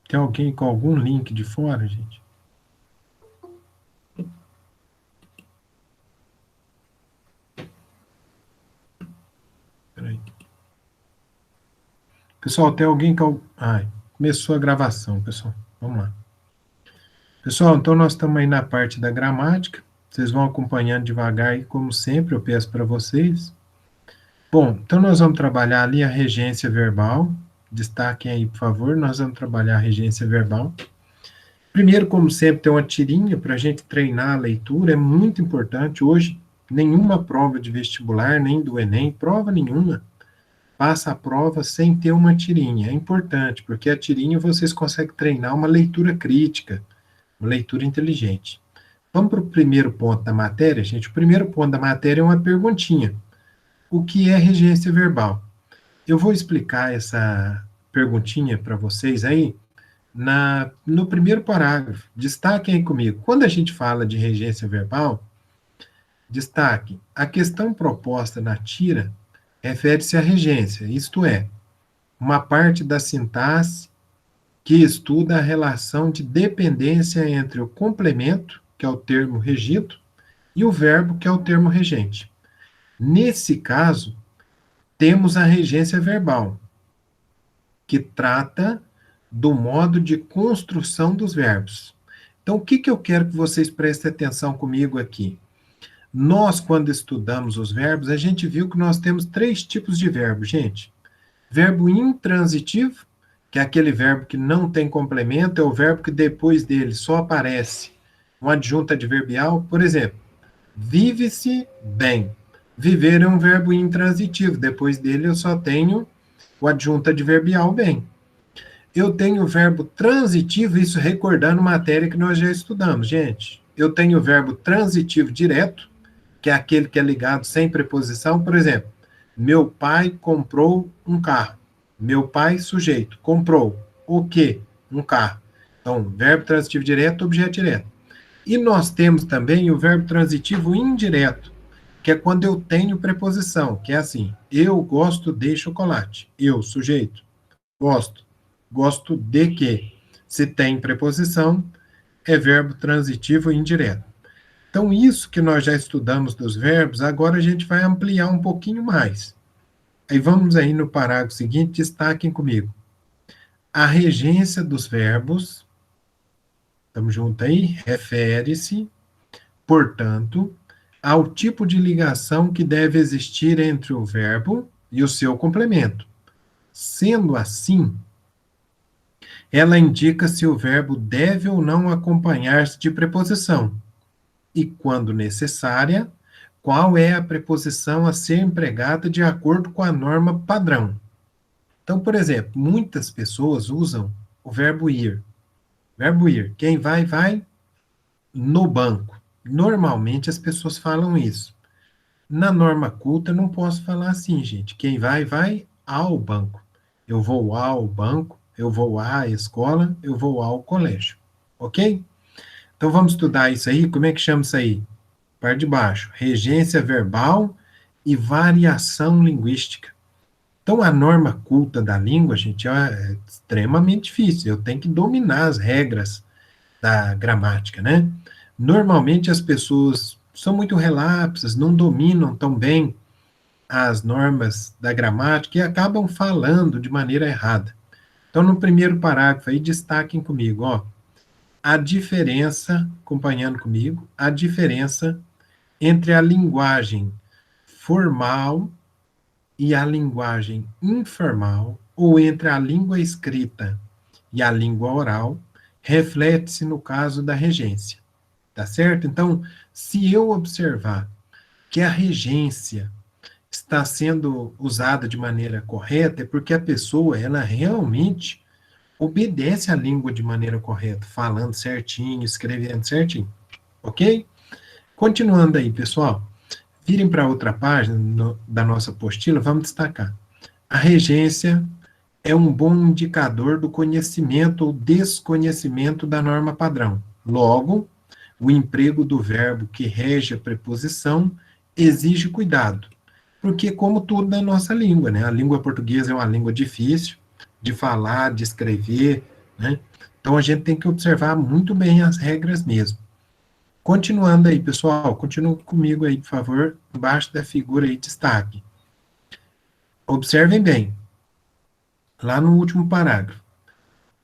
Tem alguém com algum link de fora, gente? Peraí. Pessoal, tem alguém com... Ai, começou a gravação, pessoal. Vamos lá. Pessoal, então nós estamos aí na parte da gramática. Vocês vão acompanhando devagar aí, como sempre, eu peço para vocês. Bom, então nós vamos trabalhar ali a regência verbal. Destaquem aí, por favor, nós vamos trabalhar a regência verbal. Primeiro, como sempre, tem uma tirinha para a gente treinar a leitura, é muito importante. Hoje, nenhuma prova de vestibular, nem do Enem, prova nenhuma, passa a prova sem ter uma tirinha. É importante, porque a tirinha vocês conseguem treinar uma leitura crítica, uma leitura inteligente. Vamos para o primeiro ponto da matéria, gente. O primeiro ponto da matéria é uma perguntinha. O que é regência verbal? Eu vou explicar essa perguntinha para vocês aí no primeiro parágrafo. Destaquem aí comigo. Quando a gente fala de regência verbal, destaque, a questão proposta na tira refere-se à regência, isto é, uma parte da sintaxe que estuda a relação de dependência entre o complemento, que é o termo regido, e o verbo, que é o termo regente. Nesse caso, temos a regência verbal, que trata do modo de construção dos verbos. Então, o que eu quero que vocês prestem atenção comigo aqui? Nós, quando estudamos os verbos, a gente viu que nós temos 3 tipos de verbo, gente. Verbo intransitivo, que é aquele verbo que não tem complemento, é o verbo que depois dele só aparece um adjunto adverbial. Por exemplo, vive-se bem. Viver é um verbo intransitivo, depois dele eu só tenho o adjunto adverbial bem. Eu tenho o verbo transitivo, isso recordando matéria que nós já estudamos, gente. Eu tenho o verbo transitivo direto, que é aquele que é ligado sem preposição. Por exemplo, meu pai comprou um carro. Meu pai, sujeito, comprou o quê? Um carro. Então, verbo transitivo direto, objeto direto. E nós temos também o verbo transitivo indireto, que é quando eu tenho preposição, que é assim, eu gosto de chocolate. Eu, sujeito, gosto. Gosto de quê? Se tem preposição, é verbo transitivo indireto. Então, isso que nós já estudamos dos verbos, agora a gente vai ampliar um pouquinho mais. Aí vamos aí no parágrafo seguinte, destaquem comigo. A regência dos verbos, estamos juntos aí, refere-se, portanto, ao tipo de ligação que deve existir entre o verbo e o seu complemento. Sendo assim, ela indica se o verbo deve ou não acompanhar-se de preposição e, quando necessária, qual é a preposição a ser empregada de acordo com a norma padrão. Então, por exemplo, muitas pessoas usam o verbo ir. Verbo ir. Quem vai, vai no banco. Normalmente as pessoas falam isso. Na norma culta, eu não posso falar assim, gente. Quem vai, vai ao banco. Eu vou ao banco, eu vou à escola, eu vou ao colégio. Ok? Então vamos estudar isso aí. Como é que chama isso aí? Parte de baixo. Regência verbal e variação linguística. Então, a norma culta da língua, gente, é extremamente difícil. Eu tenho que dominar as regras da gramática, né? Normalmente as pessoas são muito relapsas, não dominam tão bem as normas da gramática e acabam falando de maneira errada. Então, no primeiro parágrafo aí, destaquem comigo, ó, a diferença, acompanhando comigo, a diferença entre a linguagem formal e a linguagem informal, ou entre a língua escrita e a língua oral, reflete-se no caso da regência. Tá certo? Então, se eu observar que a regência está sendo usada de maneira correta, é porque a pessoa, ela realmente obedece à língua de maneira correta, falando certinho, escrevendo certinho. Ok? Continuando aí, pessoal. Virem para outra página da nossa apostila, vamos destacar. A regência é um bom indicador do conhecimento ou desconhecimento da norma padrão. Logo, o emprego do verbo que rege a preposição exige cuidado, porque como tudo na nossa língua, né? A língua portuguesa é uma língua difícil de falar, de escrever, né? Então, a gente tem que observar muito bem as regras mesmo. Continuando aí, pessoal, continue comigo aí, por favor, embaixo da figura aí, destaque. Observem bem, lá no último parágrafo.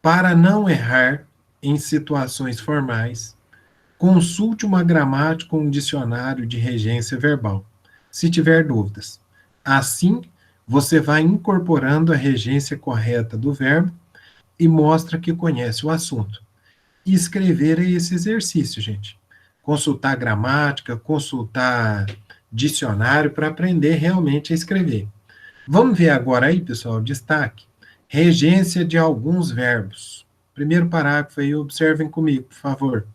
Para não errar em situações formais, consulte uma gramática ou um dicionário de regência verbal, se tiver dúvidas. Assim, você vai incorporando a regência correta do verbo e mostra que conhece o assunto. E escrever é esse exercício, gente. Consultar gramática, consultar dicionário para aprender realmente a escrever. Vamos ver agora aí, pessoal, destaque. Regência de alguns verbos. Primeiro parágrafo aí, observem comigo, por favor.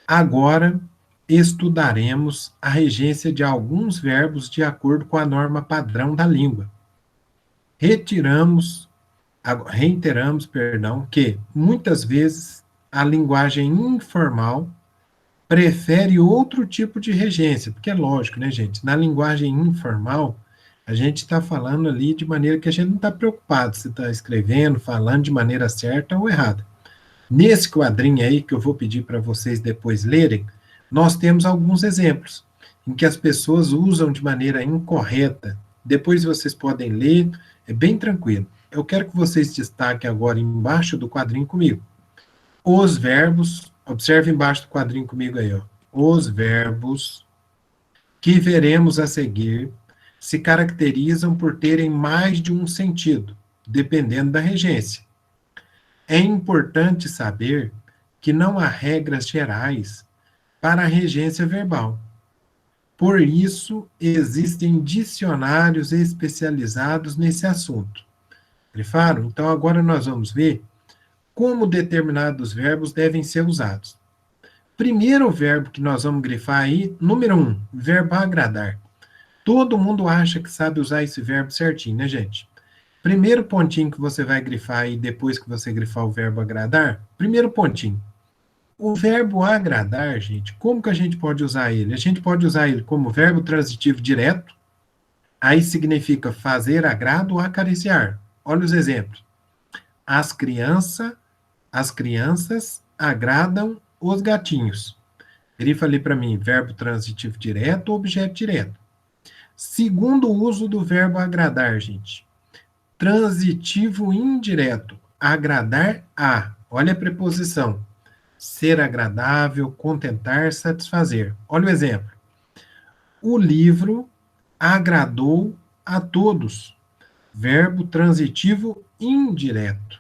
Agora estudaremos a regência de alguns verbos de acordo com a norma padrão da língua. Reiteramos, que muitas vezes a linguagem informal prefere outro tipo de regência, porque é lógico, né, gente? Na linguagem informal, a gente está falando ali de maneira que a gente não está preocupado se está escrevendo, falando de maneira certa ou errada. Nesse quadrinho aí, que eu vou pedir para vocês depois lerem, nós temos alguns exemplos em que as pessoas usam de maneira incorreta. Depois vocês podem ler, é bem tranquilo. Eu quero que vocês destaquem agora embaixo do quadrinho comigo. Os verbos, observe embaixo do quadrinho comigo aí, ó. Os verbos que veremos a seguir se caracterizam por terem mais de um sentido, dependendo da regência. É importante saber que não há regras gerais para a regência verbal. Por isso, existem dicionários especializados nesse assunto. Grifaram? Então, agora nós vamos ver como determinados verbos devem ser usados. Primeiro verbo que nós vamos grifar aí, número 1, verbo agradar. Todo mundo acha que sabe usar esse verbo certinho, né, gente? Primeiro pontinho que você vai grifar aí, depois que você grifar o verbo agradar, primeiro pontinho. O verbo agradar, gente, como que a gente pode usar ele? A gente pode usar ele como verbo transitivo direto, aí significa fazer agrado ou acariciar. Olha os exemplos. As crianças, as crianças agradam os gatinhos. Grifa ali para mim, verbo transitivo direto ou objeto direto. Segundo uso do verbo agradar, gente. Transitivo indireto. Agradar a. Olha a preposição. Ser agradável, contentar, satisfazer. Olha o exemplo. O livro agradou a todos. Verbo transitivo indireto.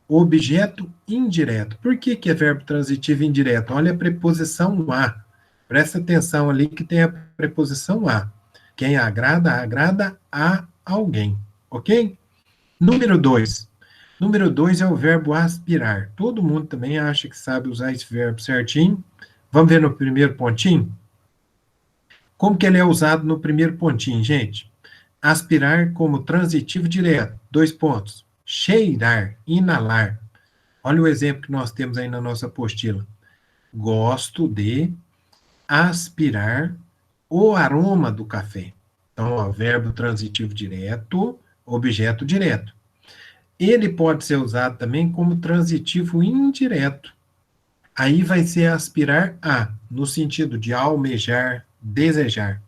Objeto indireto. Por que, que é verbo transitivo indireto? Olha a preposição a. Presta atenção ali que tem a preposição a. Quem agrada, agrada a alguém. Ok? Número 2. Número 2 é o verbo aspirar. Todo mundo também acha que sabe usar esse verbo certinho. Vamos ver no primeiro pontinho? Como que ele é usado no primeiro pontinho, gente? Aspirar como transitivo direto. 2 pontos. Cheirar, inalar. Olha o exemplo que nós temos aí na nossa apostila. Gosto de aspirar o aroma do café. Então, ó, verbo transitivo direto, objeto direto. Ele pode ser usado também como transitivo indireto. Aí vai ser aspirar a, no sentido de almejar, desejar.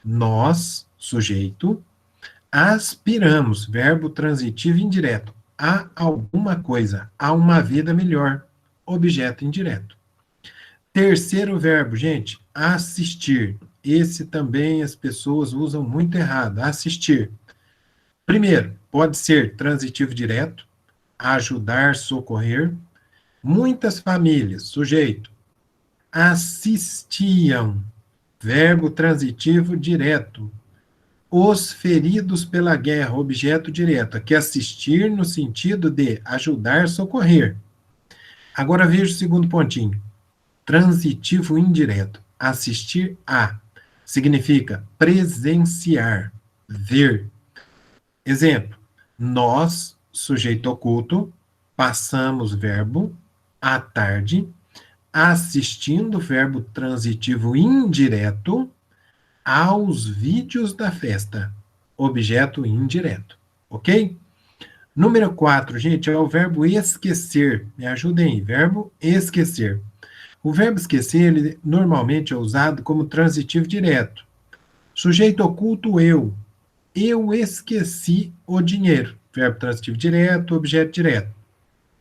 Nós, sujeito, aspiramos, verbo transitivo indireto, a alguma coisa, a uma vida melhor, objeto indireto. Terceiro verbo, gente, assistir. Esse também as pessoas usam muito errado, assistir. Primeiro, pode ser transitivo direto, ajudar, socorrer. Muitas famílias, sujeito, assistiam, verbo transitivo direto. Os feridos pela guerra, objeto direto. Aqui assistir no sentido de ajudar, socorrer. Agora veja o segundo pontinho. Transitivo indireto. Assistir a. Significa presenciar, ver. Exemplo. Nós, sujeito oculto, passamos verbo à tarde, assistindo verbo transitivo indireto aos vídeos da festa, objeto indireto, ok? Número 4, gente, é o verbo esquecer. Me ajudem aí, verbo esquecer. O verbo esquecer, ele normalmente é usado como transitivo direto. Sujeito oculto, eu. Eu esqueci o dinheiro. Verbo transitivo direto, objeto direto.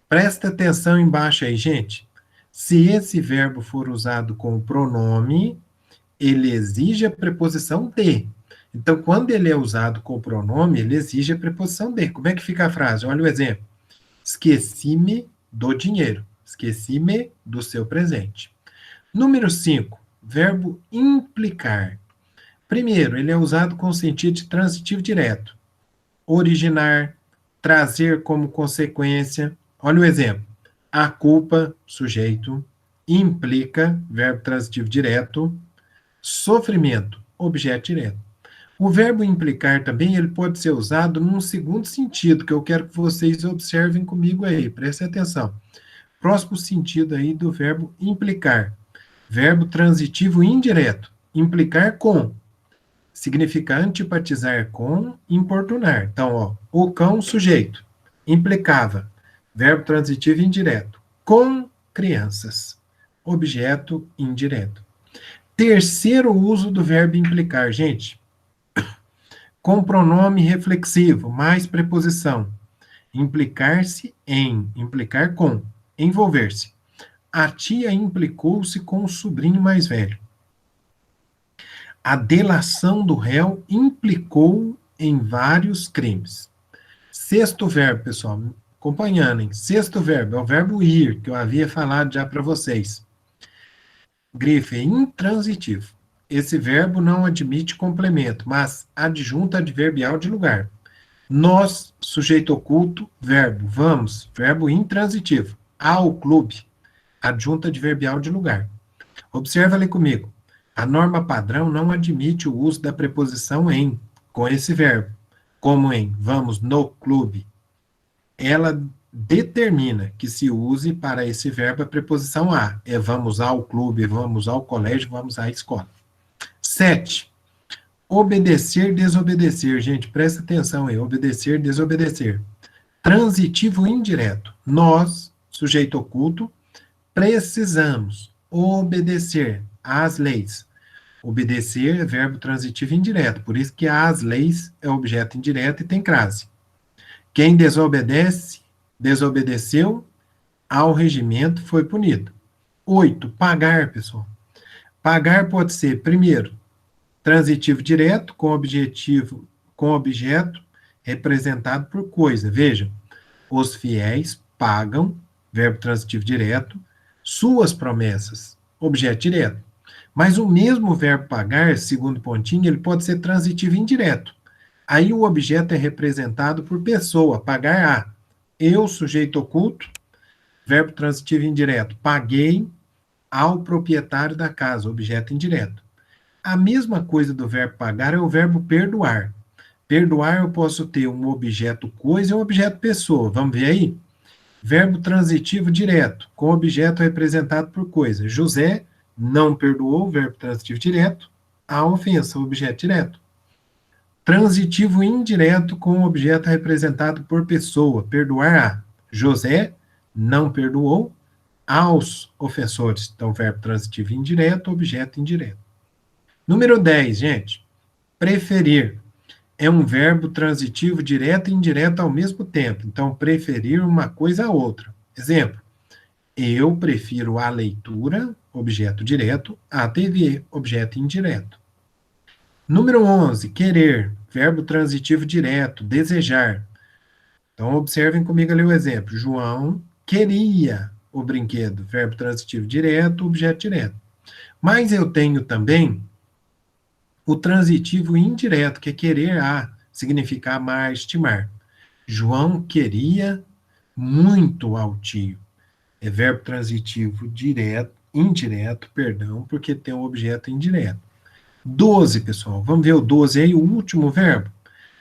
Presta atenção embaixo aí, gente. Se esse verbo for usado com o pronome, ele exige a preposição de. Então, quando ele é usado com o pronome, ele exige a preposição de. Como é que fica a frase? Olha o exemplo. Esqueci-me do dinheiro. Esqueci-me do seu presente. Número 5, verbo implicar. Primeiro, ele é usado com sentido de transitivo direto. Originar, trazer como consequência. Olha o exemplo. A culpa, sujeito. Implica, verbo transitivo direto. Sofrimento, objeto direto. O verbo implicar também ele pode ser usado num segundo sentido, que eu quero que vocês observem comigo aí, prestem atenção. Próximo sentido aí do verbo implicar. Verbo transitivo indireto. Implicar com. Significa antipatizar com, importunar. Então, ó, o cão, sujeito. Implicava. Verbo transitivo indireto. Com crianças. Objeto indireto. Terceiro uso do verbo implicar, gente. Com pronome reflexivo, mais preposição. Implicar-se em, implicar com, envolver-se. A tia implicou-se com o sobrinho mais velho. A delação do réu implicou em vários crimes. Sexto verbo, pessoal, acompanhando, hein? Sexto verbo é o verbo ir, que eu havia falado já para vocês. Grife é intransitivo. Esse verbo não admite complemento, mas adjunto adverbial de lugar. Nós, sujeito oculto, verbo. Vamos, verbo intransitivo. Ao clube, adjunto adverbial de lugar. Observa ali comigo. A norma padrão não admite o uso da preposição em, com esse verbo, como em vamos no clube. Ela determina que se use para esse verbo a preposição a. É vamos ao clube, vamos ao colégio, vamos à escola. 7. Obedecer, desobedecer. Gente, presta atenção aí. Obedecer, desobedecer. Transitivo indireto. Nós, sujeito oculto, precisamos obedecer às leis. Obedecer é verbo transitivo indireto, por isso que às leis é objeto indireto e tem crase. Quem desobedece, desobedeceu ao regimento, foi punido. 8. Pagar, pessoal. Pagar pode ser, primeiro, transitivo direto com objetivo, com objeto representado por coisa. Vejam, os fiéis pagam, verbo transitivo direto, suas promessas, objeto direto. Mas o mesmo verbo pagar, segundo pontinho, ele pode ser transitivo indireto. Aí o objeto é representado por pessoa, pagar a. Eu, sujeito oculto, verbo transitivo indireto, paguei ao proprietário da casa, objeto indireto. A mesma coisa do verbo pagar é o verbo perdoar. Perdoar eu posso ter um objeto coisa e um objeto pessoa. Vamos ver aí? Verbo transitivo direto, com objeto representado por coisa. José não perdoou, verbo transitivo direto, a ofensa, objeto direto. Transitivo indireto com objeto representado por pessoa. Perdoar a. José não perdoou aos ofensores. Então, verbo transitivo indireto, objeto indireto. Número 10, gente. Preferir. É um verbo transitivo direto e indireto ao mesmo tempo. Então, preferir uma coisa a outra. Exemplo. Eu prefiro a leitura, objeto direto, à TV, objeto indireto. Número 11, querer, verbo transitivo direto, desejar. Então, observem comigo ali o exemplo. João queria o brinquedo, verbo transitivo direto, objeto direto. Mas eu tenho também o transitivo indireto, que é querer a, significa amar, estimar. João queria muito ao tio. É verbo transitivo direto, indireto, perdão, porque tem um objeto indireto. 12, pessoal. Vamos ver o 12 aí, o último verbo.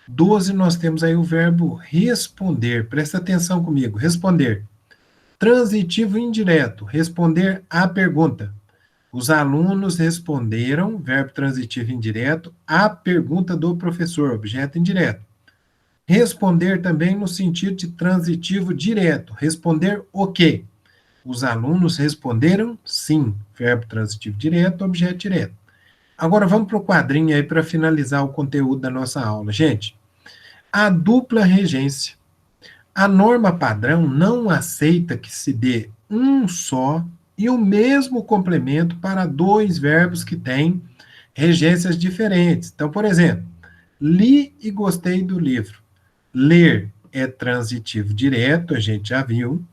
12 nós temos aí o verbo responder. Presta atenção comigo. Responder. Transitivo indireto. Responder à pergunta. Os alunos responderam, verbo transitivo indireto, à pergunta do professor, objeto indireto. Responder também no sentido de transitivo direto. Responder o quê? Os alunos responderam sim. Verbo transitivo direto, objeto direto. Agora vamos para o quadrinho aí para finalizar o conteúdo da nossa aula. Gente, a dupla regência. A norma padrão não aceita que se dê um só e o mesmo complemento para dois verbos que têm regências diferentes. Então, por exemplo, li e gostei do livro. Ler é transitivo direto, a gente já viu.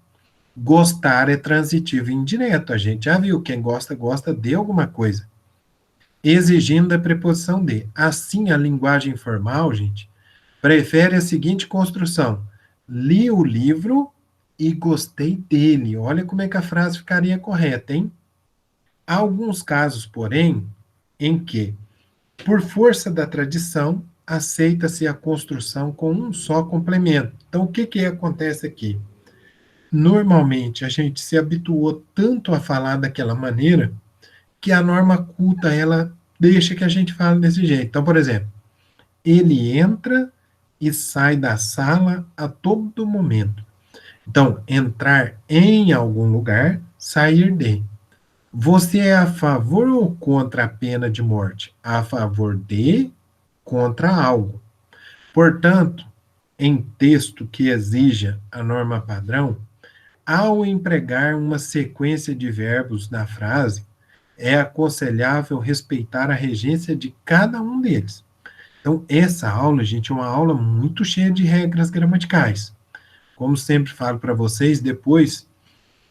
Gostar é transitivo indireto, a gente já viu. Quem gosta, gosta de alguma coisa. Exigindo a preposição de. Assim, a linguagem formal, gente, prefere a seguinte construção: li o livro e gostei dele. Olha como é que a frase ficaria correta, hein? Há alguns casos, porém, em que, por força da tradição, aceita-se a construção com um só complemento. Então, o que acontece aqui? Normalmente, a gente se habituou tanto a falar daquela maneira que a norma culta, ela deixa que a gente fale desse jeito. Então, por exemplo, ele entra e sai da sala a todo momento. Então, entrar em algum lugar, sair de. Você é a favor ou contra a pena de morte? A favor de, contra algo. Portanto, em texto que exija a norma padrão, ao empregar uma sequência de verbos na frase, é aconselhável respeitar a regência de cada um deles. Então, essa aula, gente, é uma aula muito cheia de regras gramaticais. Como sempre falo para vocês, depois,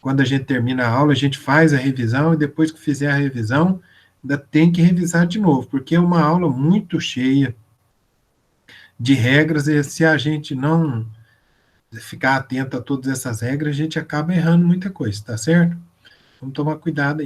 quando a gente termina a aula, a gente faz a revisão e depois que fizer a revisão, ainda tem que revisar de novo, porque é uma aula muito cheia de regras e se a gente não ficar atento a todas essas regras, a gente acaba errando muita coisa, tá certo? Vamos tomar cuidado aí.